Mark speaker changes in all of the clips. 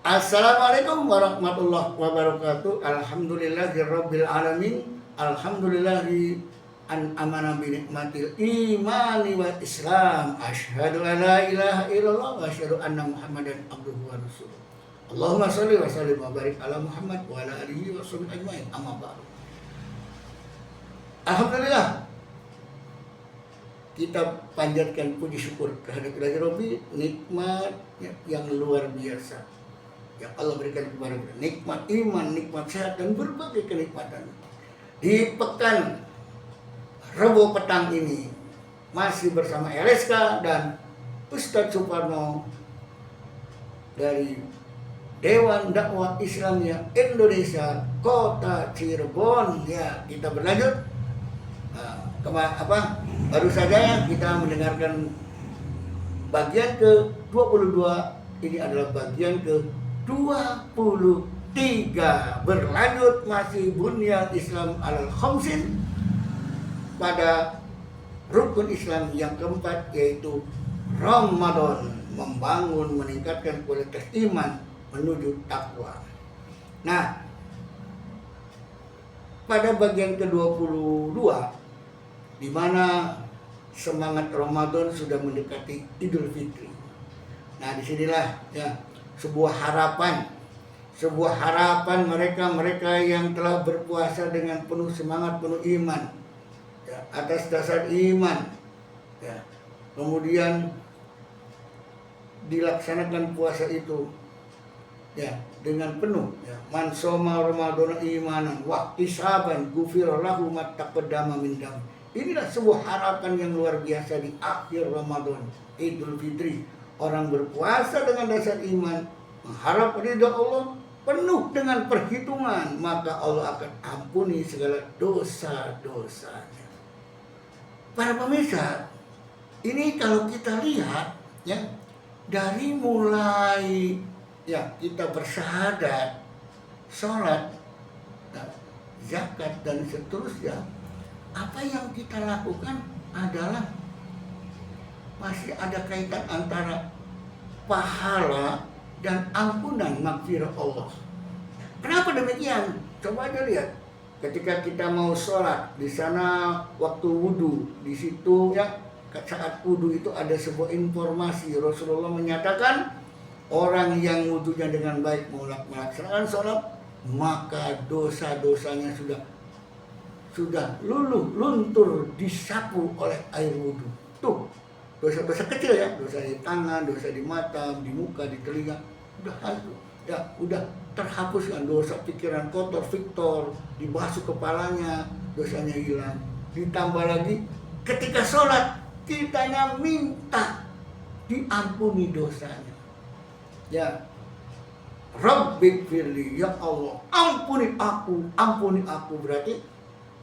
Speaker 1: Assalamualaikum warahmatullahi wabarakatuh. Alhamdulillahirabbil alamin. Alhamdulillahi an amana bi nikmatil imani wal islam. Asyhadu an la ilaha illallah wa asyhadu anna Muhammadan abduhu wa rasuluh. Allahumma shalli wa sallim wa barik ala Muhammad wa ala alihi wa sahbihi ajmain. Amma ba'du. Alhamdulillah, kita panjatkan puji syukur kehadirat Ilahi Rabbi, nikmat yang luar biasa yang Allah berikan kepada kita, nikmat iman, nikmat sehat, dan berbagai kenikmatan. Di pekan Rabu petang ini masih bersama LSK dan Ustadz Suparno dari Dewan Dakwah Islamiyah Indonesia Kota Cirebon. Ya, kita berlanjut. Baru saja kita mendengarkan bagian ke-22. Ini adalah bagian ke-23. Berlanjut masih bunyal Islam alal khamsin, pada rukun Islam yang keempat, yaitu Ramadan, membangun meningkatkan kualitas iman menuju takwa. Nah, pada bagian ke-22, di mana semangat Ramadan sudah mendekati Idul Fitri. Nah, disinilah ya sebuah harapan mereka yang telah berpuasa dengan penuh semangat, penuh iman, ya, atas dasar iman, ya. Kemudian dilaksanakan puasa itu, ya, dengan penuh, ya. Man shoma Ramadana imanan wa ihtisaban ghufira lahu ma taqaddama min dzambi. Inilah sebuah harapan yang luar biasa di akhir Ramadan, Idul Fitri. Orang berpuasa dengan dasar iman, mengharap ridha Allah, penuh dengan perhitungan, maka Allah akan ampuni segala dosa-dosanya. Para pemirsa, ini kalau kita lihat, ya, dari mulai ya kita bersyahadat, sholat, zakat, dan seterusnya, apa yang kita lakukan adalah masih ada kaitan antara pahala dan ampunan maghfirah Allah. Kenapa demikian? Coba aja lihat. Ketika kita mau sholat, di sana waktu wudhu, di situ ya saat wudhu itu ada sebuah informasi. Rasulullah menyatakan orang yang wudhunya dengan baik melaksanakan sholat, maka dosa-dosanya sudah luntur disapu oleh air wudhu. Tuh, dosa-dosa kecil ya, dosa di tangan, dosa di mata, di muka, di telinga, udah hancur. Ya, udah terhapuskan. Dosa pikiran kotor, Victor, dibasuh kepalanya, dosanya hilang. Ditambah lagi, ketika sholat, kitanya minta diampuni dosanya. Ya, Rabbighfirli, ya Allah, ampuni aku. Berarti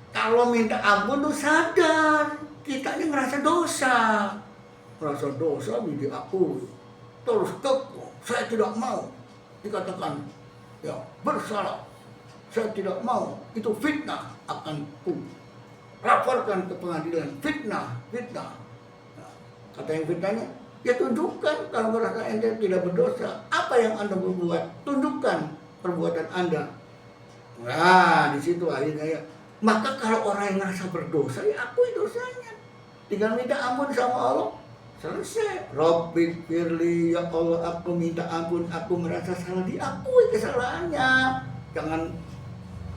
Speaker 1: kalau minta ampun tuh sadar, kita ini ngerasa dosa diakui. Terus saya tidak mau dikatakan ya bersalah, saya tidak mau, itu fitnah, akan laporkan ke pengadilan. Fitnah. Nah, kata yang fitnahnya, ya tunjukkan kalau merasa ente tidak berdosa. Apa yang anda berbuat, tunjukkan perbuatan anda. Nah, di situ akhirnya ya. Maka kalau orang yang merasa berdosa, ya akui dosanya, tinggal minta ampun sama Allah, selesai. Rabbighfirli, ya Allah, aku minta ampun, aku merasa salah, diakui kesalahannya. Jangan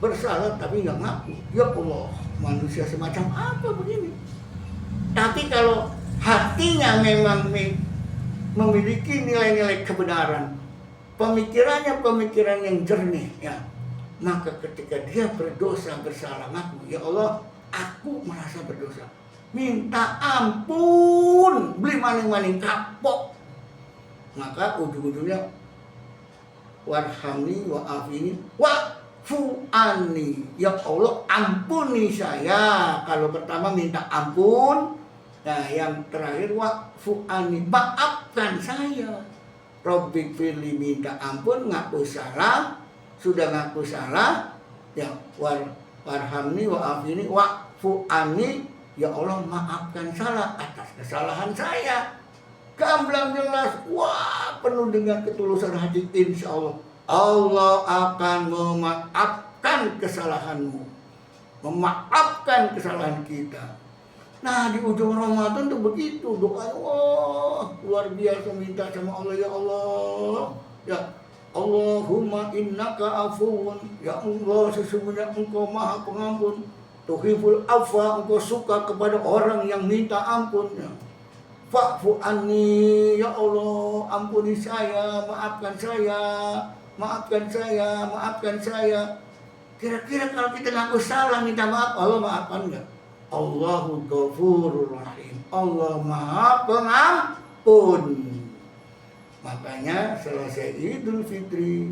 Speaker 1: bersalah tapi nggak ngaku. Ya Allah, manusia semacam apa begini? Tapi kalau hatinya memang memiliki nilai-nilai kebenaran, pemikirannya pemikiran yang jernih, ya, maka ketika dia berdosa, bersalah, ngaku, ya Allah, aku merasa berdosa, minta ampun, beli maning-maning kapok. Maka ujung-ujungnya warhamni wa'afini wa'fu'ani, ya Allah, ampuni saya. Kalau pertama minta ampun, nah yang terakhir wa'fu'ani, maafkan saya. Rabbighfirli, minta ampun, ngaku salah. Sudah ngaku salah, ya warhamni wa'afini wa'fu'ani, ya Allah, maafkan salah atas kesalahan saya. gamblang jelas, wah penuh dengan ketulusan hati, insya Allah Allah akan memaafkan kesalahanmu, memaafkan kesalahan kita. Nah di ujung Ramadan tuh begitu doa, wah luar biasa, minta sama Allah, ya Allah, ya Allahumma innaka afuun, ya Allah sesungguhnya engkau maha pengampun, tuhibbul afwa, engkau suka kepada orang yang minta ampun, ya. Fa'fu anni, ya Allah ampuni saya, maafkan saya, maafkan saya, maafkan saya. Kira-kira kalau kita ngaku salah minta maaf, Allah maafkan enggak? Allahu Ghafurur Rahim, Allah maha pengampun. Makanya selesai Idul Fitri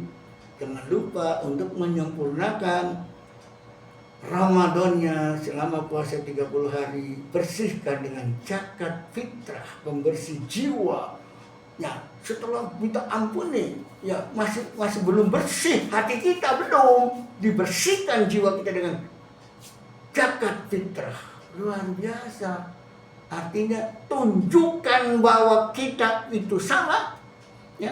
Speaker 1: jangan lupa untuk menyempurnakan Ramadannya selama puasa 30 hari, bersihkan dengan zakat fitrah, pembersih jiwa. Ya, setelah minta ampun nih, ya masih belum bersih hati kita, belum dibersihkan jiwa kita dengan zakat fitrah. Luar biasa. Artinya tunjukkan bahwa kita itu salah, ya.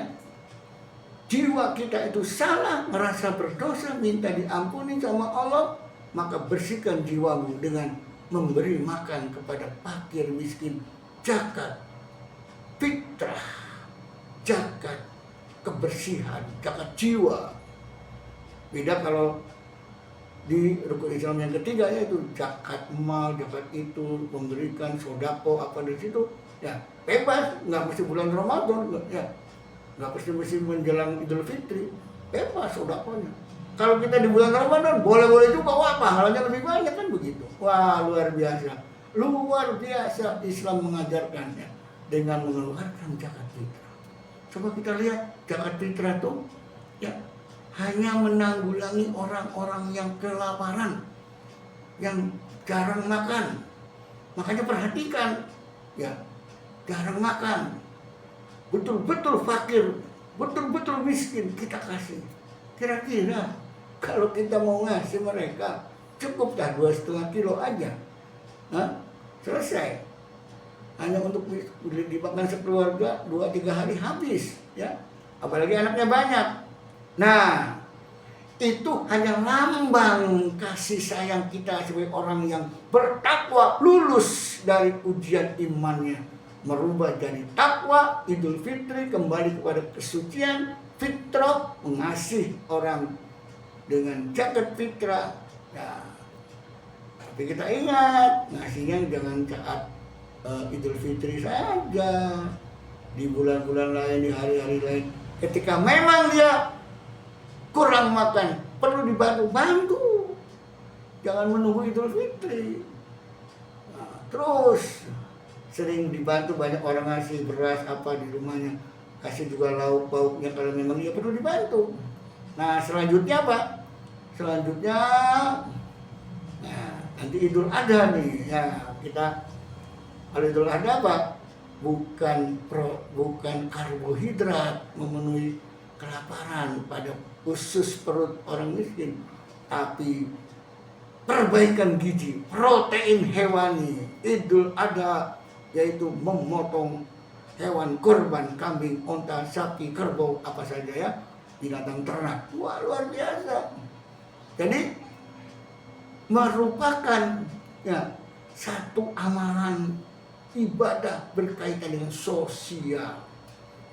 Speaker 1: Jiwa kita itu salah, merasa berdosa, minta diampuni sama Allah, maka bersihkan jiwamu dengan memberi makan kepada fakir miskin, zakat fitrah, zakat kebersihan, zakat jiwa. Beda kalau di rukun Islam yang ketiga, yaitu zakat mal, zakat itu memberikan sodako apa di situ, ya bebas, nggak mesti bulan Ramadan, ya nggak mesti menjelang Idul Fitri, bebas sodakonya. Kalau kita di bulan Ramadan boleh-boleh juga, wah pahalanya lebih banyak kan begitu. Wah luar biasa, luar biasa Islam mengajarkannya dengan mengeluarkan zakat fitrah. Coba kita lihat zakat fitrah itu, ya hanya menanggulangi orang-orang yang kelaparan, yang jarang makan. Makanya perhatikan, ya jarang makan, betul-betul fakir, betul-betul miskin kita kasih. Kira-kira kalau kita mau ngasih mereka, cukup dah 2,5 kilo aja, selesai. Hanya untuk dimakan sekeluarga 2-3 hari habis, ya. Apalagi anaknya banyak. Nah, itu hanya lambang kasih sayang kita sebagai orang yang bertakwa, lulus dari ujian imannya, merubah dari takwa, Idul Fitri kembali kepada kesucian, fitrah, mengasihi orang dengan zakat fitrah. Ya. Tapi kita ingat, ngasihnya jangan saat Idul Fitri saja, di bulan-bulan lain, di hari-hari lain. Ketika memang dia kurang makan, perlu dibantu, jangan menunggu Idul Fitri. Nah, terus sering dibantu, banyak orang ngasih beras apa di rumahnya, kasih juga lauk pauknya kalau memang dia perlu dibantu. Nah selanjutnya apa? Selanjutnya nanti Idul Adha nih, ya kita kalau Idul Adha apa? Bukan karbohidrat memenuhi kelaparan pada khusus perut orang miskin, tapi perbaikan gizi, protein hewani. Idul Adha yaitu memotong hewan kurban, kambing, onta, sapi, kerbau, apa saja ya, binatang ternak. Wah luar biasa. Jadi merupakan ya satu amalan ibadah berkaitan dengan sosial.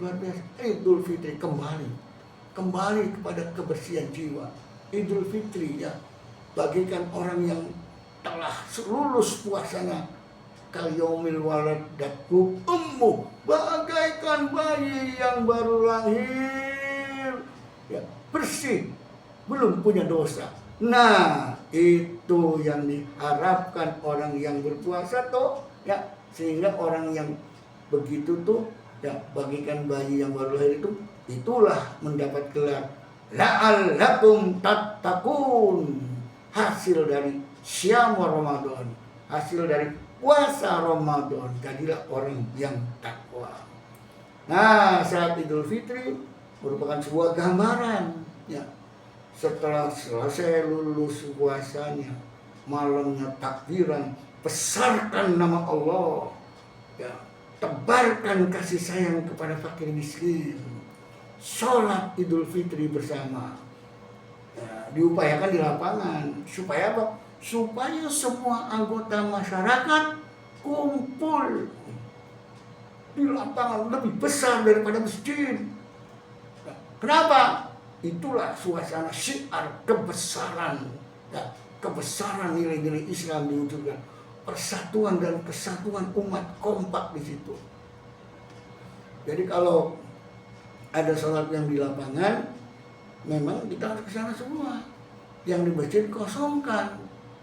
Speaker 1: Luar biasa. Idul Fitri kembali kepada kebersihan jiwa. Idul Fitri ya bagikan orang yang telah lulus puasanya, kal yaumil waladatu ummu, bagaikan bayi yang baru lahir, ya bersih, belum punya dosa. Nah itu yang diharapkan orang yang berpuasa tuh, ya sehingga orang yang begitu tuh ya bagikan bayi yang baru lahir itu, itulah mendapat gelar la'allakum tattaqun, hasil dari syam Ramadan, hasil dari puasa Ramadan, jadilah orang yang takwa. Nah saat Idul Fitri merupakan sebuah gambaran, ya setelah selesai lulus puasanya, malamnya takbiran, besarkan nama Allah, ya tebarkan kasih sayang kepada fakir miskin, sholat Idul Fitri bersama. Ya, diupayakan di lapangan. Supaya apa? Supaya semua anggota masyarakat kumpul di lapangan lebih besar daripada masjid. Kenapa? Itulah suasana syiar kebesaran, ya, kebesaran nilai-nilai Islam diwujudkan. Persatuan dan kesatuan umat kompak di situ. Jadi kalau ada sholat yang di lapangan, memang kita harus ke sana semua. Yang di masjid kosongkan.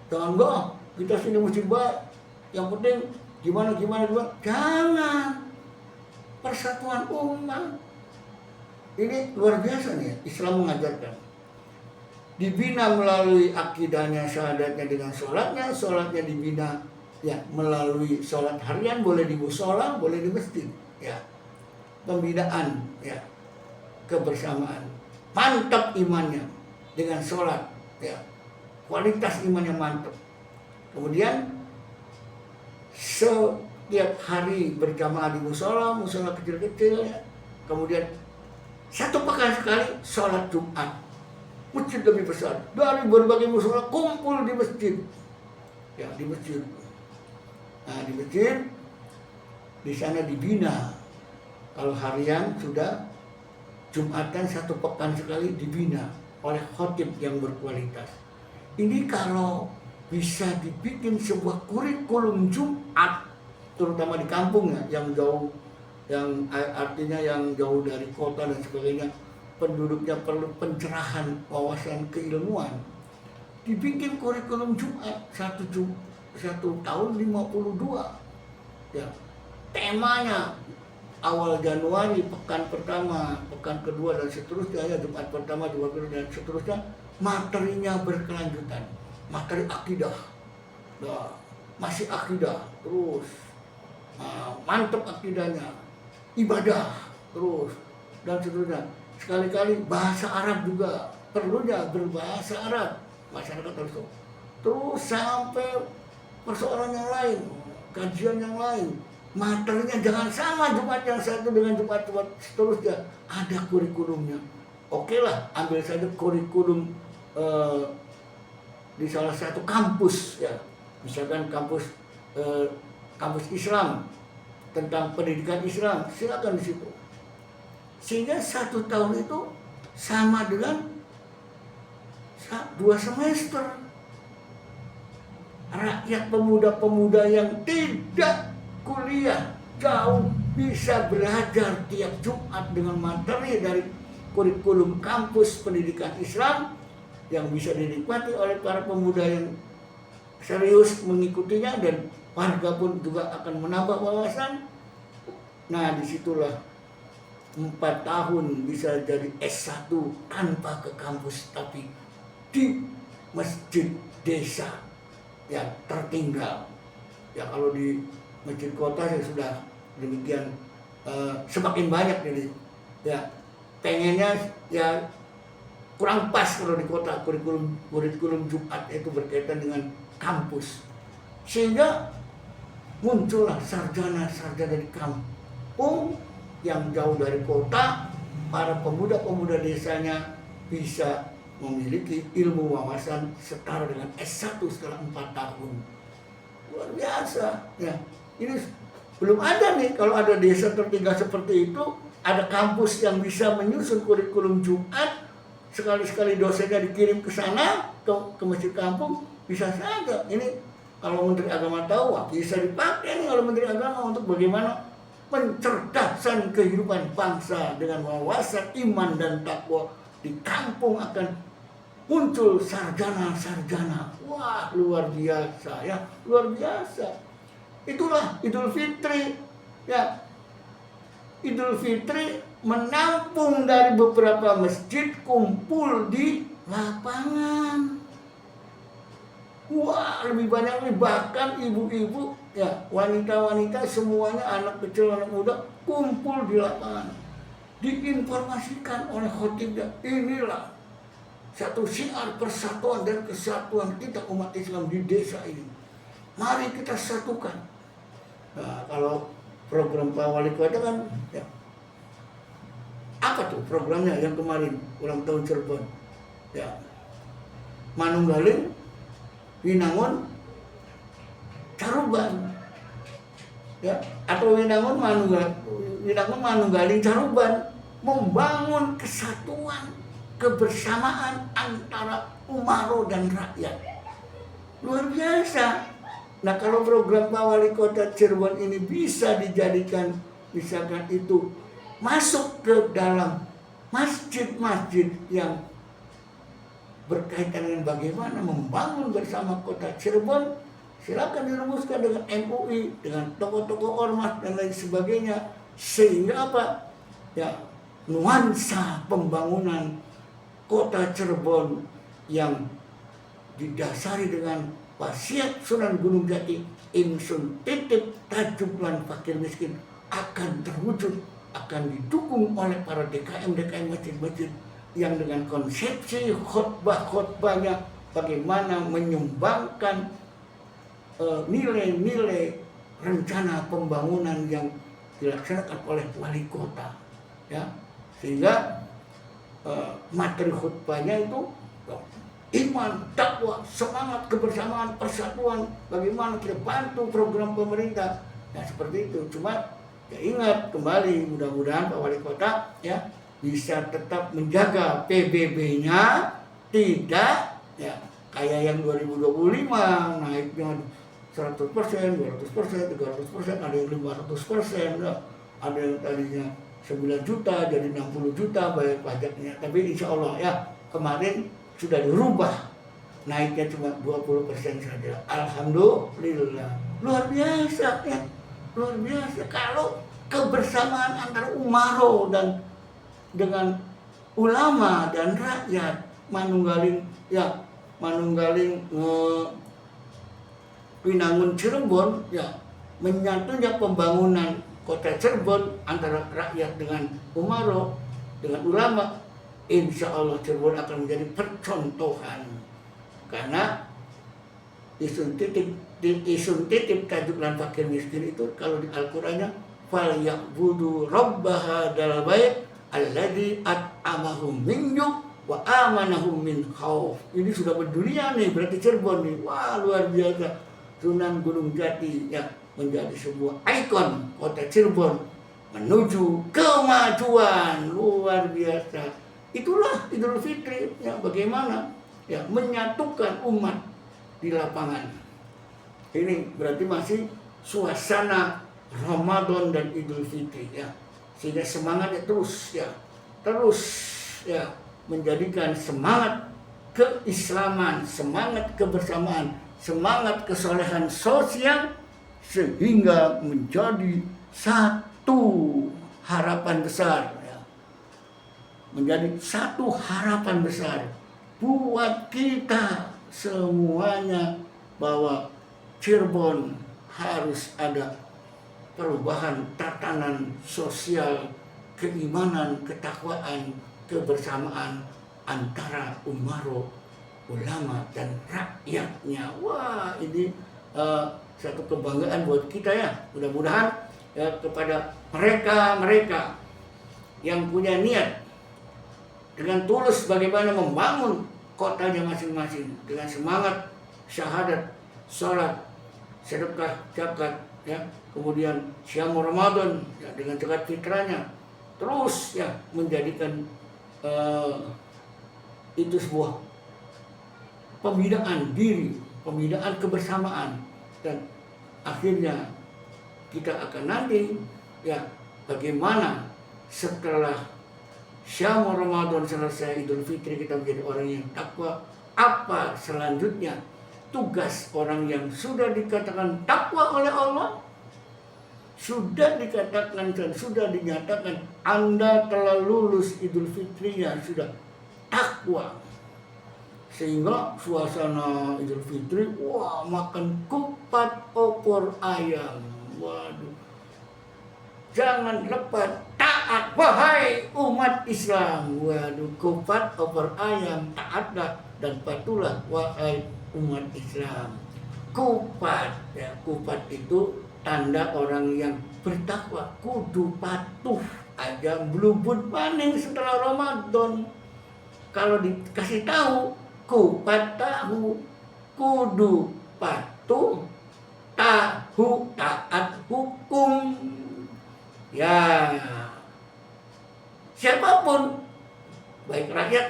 Speaker 1: Jangan enggak, kita sini masjid baik. Yang penting gimana. Jangan. Persatuan umat. Ini luar biasa nih, Islam mengajarkan. Dibina melalui akidahnya, syahadatnya dengan sholatnya dibina ya melalui sholat harian, boleh di mushola, boleh di masjid. Ya, pembinaan, ya, kebersamaan, mantap imannya dengan sholat, ya, kualitas imannya mantap. Kemudian setiap hari berjamaah di mushola kecil-kecil, ya. Kemudian 1 pekan sekali sholat Jumat, masjid lebih besar dari berbagai mushola kumpul di masjid, ya, di masjid. Nah, di masjid di sana dibina. Kalau harian sudah, Jumatan 1 pekan sekali dibina oleh khotib yang berkualitas. Ini kalau bisa dibikin sebuah kurikulum Jumat, terutama di kampung ya, yang jauh, yang artinya yang jauh dari kota dan sebagainya, penduduknya perlu pencerahan wawasan keilmuan. Dibikin kurikulum Jumat 1 tahun 52. Ya. Temanya awal Januari, pekan pertama, pekan kedua dan seterusnya, ya, Jumat pertama, Jumat kedua dan seterusnya, materinya berkelanjutan. Materi akidah. Nah, masih akidah terus. Mantap akidahnya. Ibadah terus dan seterusnya. Sekali-kali bahasa Arab juga, perlunya berbahasa Arab, masyarakat harus tahu. Terus sampai persoalan yang lain, kajian yang lain, materinya jangan sama Jumat yang satu dengan Jumat seterusnya, ada kurikulumnya. Oke lah, ambil saja kurikulum di salah satu kampus, ya, misalkan kampus Islam, tentang pendidikan Islam, silakan di situ. Sehingga 1 tahun itu sama dengan 2 semester. Rakyat pemuda-pemuda yang tidak kuliah jauh bisa belajar tiap Jumat dengan materi dari kurikulum kampus pendidikan Islam yang bisa dinikmati oleh para pemuda yang serius mengikutinya, dan warga pun juga akan menambah wawasan. Nah, disitulah 4 tahun bisa jadi S1 tanpa ke kampus, tapi di masjid desa yang tertinggal. Ya, kalau di masjid kota ya sudah demikian, semakin banyak ini. Ya, pengennya ya kurang pas kalau di kota kurikulum Jumat itu berkaitan dengan kampus. Sehingga muncullah sarjana-sarjana dari kampung yang jauh dari kota, para pemuda-pemuda desanya bisa memiliki ilmu wawasan setara dengan S1 setelah 4 tahun. Luar biasa. Ya, ini belum ada nih, kalau ada desa tertinggal seperti itu, ada kampus yang bisa menyusun kurikulum Jumat, sekali-sekali dosennya dikirim ke sana, ke masjid kampung, bisa saja. Ini kalau Menteri Agama tahu, bisa dipakai nih kalau Menteri Agama untuk bagaimana pencerdaskan kehidupan bangsa dengan wawasan iman dan takwa. Di kampung akan muncul sarjana-sarjana. Wah, luar biasa ya, luar biasa. Itulah Idul Fitri. Ya, Idul Fitri menampung dari beberapa masjid, kumpul di lapangan. Wah, lebih banyak nih, bahkan ibu-ibu, ya, wanita-wanita semuanya, anak kecil, anak muda, kumpul di lapangan. Diinformasikan oleh khotibnya, inilah satu syiar persatuan dan kesatuan kita umat Islam di desa ini. Mari kita satukan. Nah, kalau program Pak Wali Kota kan ya. Apa tuh programnya yang kemarin ulang tahun Cirebon? Ya. Manunggaling, Winangun, Caruban. Ya, atau Winangun Manunggaling Caruban, membangun kesatuan, kebersamaan antara Umaro dan rakyat. Luar biasa. Nah, kalau program Pak Wali Kota Cirebon ini bisa dijadikan, misalkan itu masuk ke dalam masjid-masjid yang berkaitan dengan bagaimana membangun bersama kota Cirebon, silakan dirumuskan dengan MUI, dengan tokoh-tokoh ormas dan lain sebagainya, sehingga apa? Ya, nuansa pembangunan kota Cirebon yang didasari dengan wasiat Sunan Gunung Jati, Insun titip tajuk lan fakir miskin, akan terwujud, akan didukung oleh para DKM masjid-masjid yang dengan konsepsi khotbah-khotbahnya bagaimana menyumbangkan nilai-nilai rencana pembangunan yang dilaksanakan oleh wali kota, ya, sehingga materi khutbahnya itu iman, dakwah, semangat kebersamaan, persatuan, bagaimana kita bantu program pemerintah. Nah, seperti itu. Cuma ya ingat kembali, mudah-mudahan Pak Wali Kota ya bisa tetap menjaga PBB-nya, tidak ya kayak yang 2025 naiknya 100%, 200%, 300%, ada yang 500%, ya. Ada yang tadinya 9 juta jadi 60 juta bayar pajaknya. Tapi insya Allah ya kemarin sudah dirubah, naiknya cuma 20% saja. Alhamdulillah, luar biasa ya, luar biasa. Kalau kebersamaan antara Umaro dan dengan ulama dan rakyat, Manunggaling Winangun Cirebon ya, menyatunya pembangunan kota Cirebon antara rakyat dengan Umaro dengan ulama, insya Allah Cirebon akan menjadi percontohan. Karena isun titip tajuk lan fakir miskin itu kalau di Al-Qur'annya fal ya'budu rabb hadzal bait alladzi at'amahum min ju' wa amanahum min khauf. Ini sudah berdunia nih, berarti Cirebon nih. Wah, luar biasa. Sunan Gunung Jati ya menjadi sebuah ikon kota Cirebon menuju kemajuan, luar biasa. Itulah Idul Fitri ya, bagaimana ya menyatukan umat di lapangan. Ini berarti masih suasana Ramadan dan Idul Fitri ya. Sehingga semangatnya terus ya menjadikan semangat keislaman, semangat kebersamaan, semangat kesolehan sosial, sehingga menjadi satu harapan besar ya. Menjadi satu harapan besar buat kita semuanya bahwa Cirebon harus ada perubahan tatanan sosial, keimanan, ketakwaan, kebersamaan antara Umaro, ulama dan rakyatnya. Wah, ini satu kebanggaan buat kita ya. Mudah-mudahan ya, kepada mereka yang punya niat dengan tulus bagaimana membangun kotanya masing-masing dengan semangat syahadat, sholat, sedekah, zakat, ya, kemudian siam Ramadan ya, dengan zakat fitrahnya, terus ya menjadikan itu sebuah pembinaan diri, pembinaan kebersamaan, dan akhirnya kita akan nanti ya bagaimana setelah Syam Ramadan selesai, Idul Fitri kita menjadi orang yang takwa. Apa selanjutnya tugas orang yang sudah dikatakan takwa oleh Allah? Sudah dikatakan dan sudah dinyatakan Anda telah lulus Idul Fitrinya, sudah takwa. Sehingga suasana Idul Fitri, wah, makan kupat opor ayam. Waduh. Jangan lepas taat wahai umat Islam. Waduh, kupat opor ayam, taatlah dan patuhlah wahai umat Islam. Kupat ya, kupat itu tanda orang yang bertakwa kudu patuh aja belubut maning setelah Ramadan. Kalau dikasih tahu kupat tahu kudu patuh tahu taat hukum. Ya, siapapun baik rakyat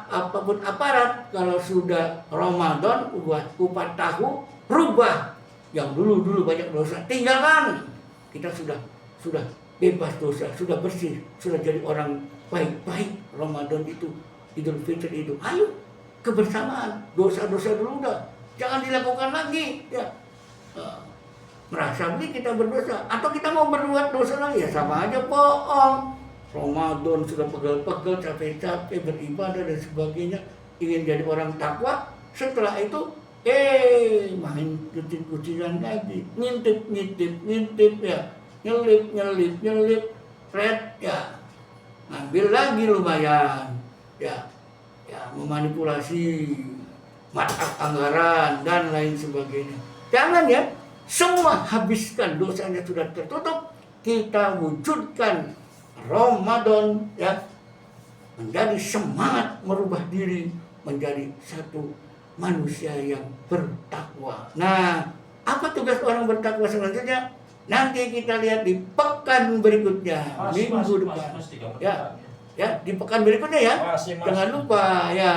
Speaker 1: apapun aparat, kalau sudah Ramadan buat kupat tahu rubah yang dulu banyak dosa, tinggalkan. Kita sudah bebas dosa, sudah bersih, sudah jadi orang baik-baik. Ramadan itu, Idul Fitri itu, ayo kebersamaan. Dosa-dosa dulu udah jangan dilakukan lagi. Ya, merasa kita berdosa atau kita mau berbuat dosa lagi, ya sama aja bohong. Ramadan sudah pegel-pegel, capek-capek beribadah dan sebagainya, ingin jadi orang takwa. Setelah itu main kucing-kucingan lagi, ngintip ya, nyelip red ya, ngambil lagi lumayan ya, memanipulasi mata anggaran dan lain sebagainya. Jangan ya, semua habiskan, dosanya sudah tertutup. Kita wujudkan Ramadan ya, menjadi semangat merubah diri menjadi satu manusia yang bertakwa. Nah, apa tugas orang bertakwa selanjutnya? Nanti kita lihat di pekan berikutnya, minggu depan. Ya, di pekan berikutnya ya. Jangan lupa ya.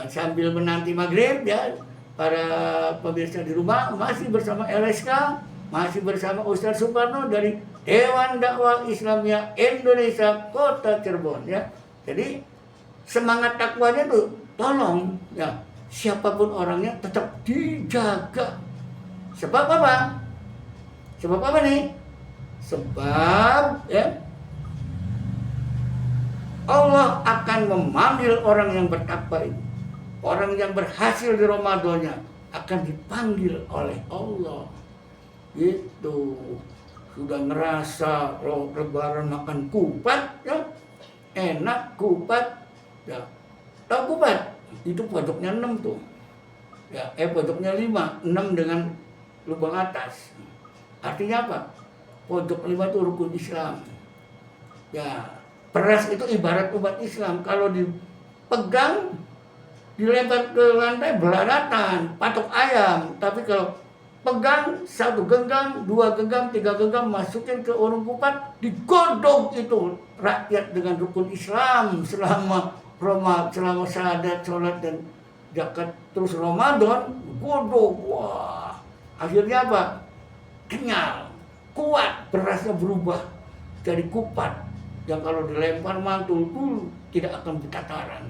Speaker 1: Sambil menanti maghrib ya, para pemirsa di rumah masih bersama LSK, masih bersama Ustaz Suparno dari Dewan Dakwah Islamiyah Indonesia Kota Cirebon ya. Jadi semangat takwanya tuh tolong ya, siapapun orangnya tetap dijaga. Sebab apa? Sebab apa nih? Sebab ya, Allah akan memanggil orang yang bertakwa itu. Orang yang berhasil di Ramadannya akan dipanggil oleh Allah. Gitu. Sudah ngerasa lebaran makan kupat ya, enak kupat ya. Tahu kupat? Itu pojoknya 6 tuh. Ya, pojoknya 5, 6 dengan lubang atas. Artinya apa? Pojok 5 itu rukun Islam. Ya, beras itu ibarat umat Islam. Kalau dipegang, dilempar ke lantai belaratan, patok ayam. Tapi kalau pegang 1 genggam, 2 genggam, 3 genggam, masukin ke urung kupat, digodok itu rakyat dengan rukun Islam selama syahadat, sholat dan zakat, terus Ramadan, godok. Wah, akhirnya apa? Kenyal, kuat, berasnya berubah jadi kupat yang kalau dilempar mantul tuh tidak akan bertataran.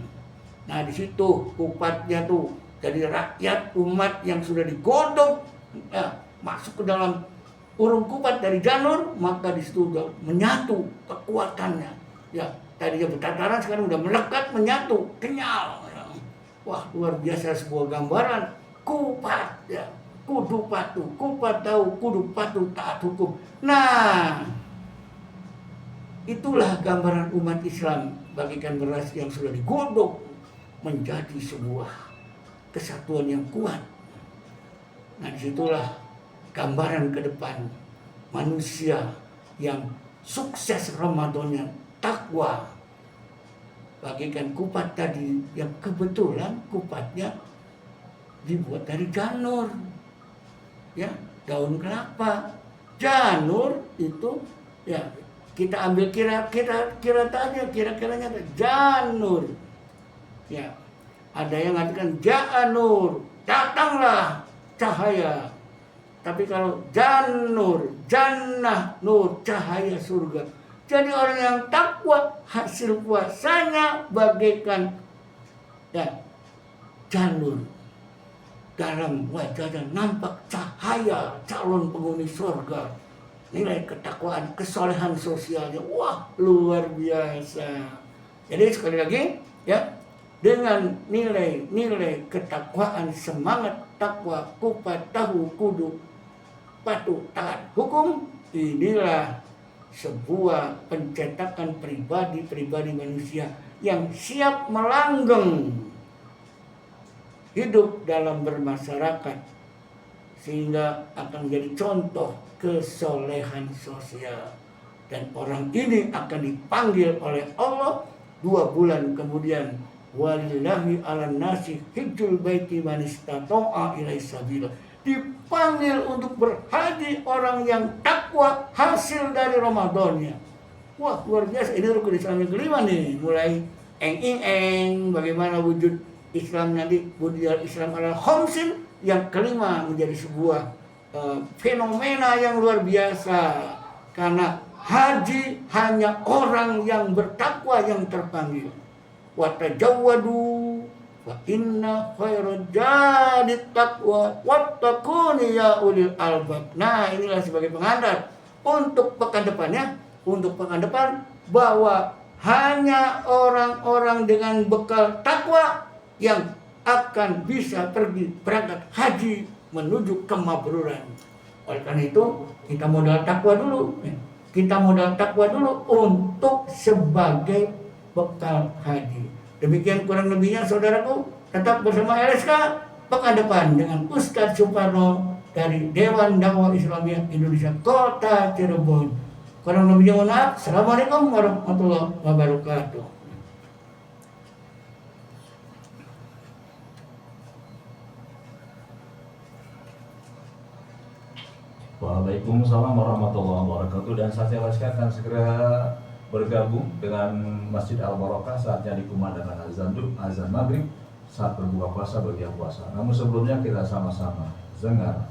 Speaker 1: Nah, di situ kupatnya tuh jadi rakyat umat yang sudah digodok ya, masuk ke dalam urung kupat dari janur, maka di situ udah menyatu kekuatannya ya. Tadinya bertataran, sekarang udah melekat, menyatu, kenyal ya. Wah, luar biasa, sebuah gambaran kupat ya. Kudu patuh, kupat tahu, kudu patuh taat hukum. Nah, itulah gambaran umat Islam bagikan beras yang sudah digodok menjadi sebuah kesatuan yang kuat. Nah, disitulah gambaran ke depan manusia yang sukses Ramadannya takwa. Bagikan kupat tadi yang kebetulan kupatnya dibuat dari janur. Ya, daun kelapa. Janur itu ya, kita ambil kira-kiranya janur. Ya. Ada yang mengatakan janur, datanglah cahaya. Tapi kalau janur, jannah, nur, cahaya surga. Jadi orang yang takwa, hasil puasanya bagaikan ya, janur. Dalam wajahnya nampak cahaya calon penghuni surga. Nilai ketakwaan, kesolehan sosialnya, wah luar biasa. Jadi sekali lagi ya, dengan nilai ketakwaan, semangat takwa, kupat tahu kudu patuh taat hukum, inilah sebuah pencetakan pribadi manusia yang siap melanggeng hidup dalam bermasyarakat, sehingga akan menjadi contoh kesolehan sosial. Dan orang ini akan dipanggil oleh Allah 2 bulan kemudian. Walillahi ala nasi hijjul baiti man istata'a ilaihi sabila. Dipanggil untuk berhaji orang yang takwa hasil dari Ramadannya. Wah, luar biasa. Ini rukun Islam yang kelima nih. Mulai eng bagaimana wujud Islam nanti, wujud Islam adalah khamsin. Yang kelima menjadi sebuah fenomena yang luar biasa. Karena haji hanya orang yang bertakwa yang terpanggil. Wa tajawwadu wa inna khairal jadit taqwa wattaquni ya ulil albab. Nah, inilah sebagai pengantar untuk pekan depannya, bahwa hanya orang-orang dengan bekal takwa yang akan bisa pergi berangkat haji menuju kemabruran. Oleh karena itu, kita modal takwa dulu. Untuk sebagai bekal haji. Demikian kurang lebihnya saudaraku, tetap bersama LSK pekan depan dengan Ustadz Suparno dari Dewan Dakwah Islamiyah Indonesia Kota Cirebon. Kurang lebihnya mohon maaf. Assalamualaikum warahmatullahi wabarakatuh.
Speaker 2: Waalaikumsalam warahmatullahi wabarakatuh. Dan saatnya LSK akan segera bergabung dengan Masjid Al-Barokah saatnya dikumandangkan azan maghrib saat berbuka puasa bagi yang puasa. Namun sebelumnya kita sama-sama dengar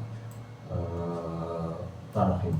Speaker 2: tarhim.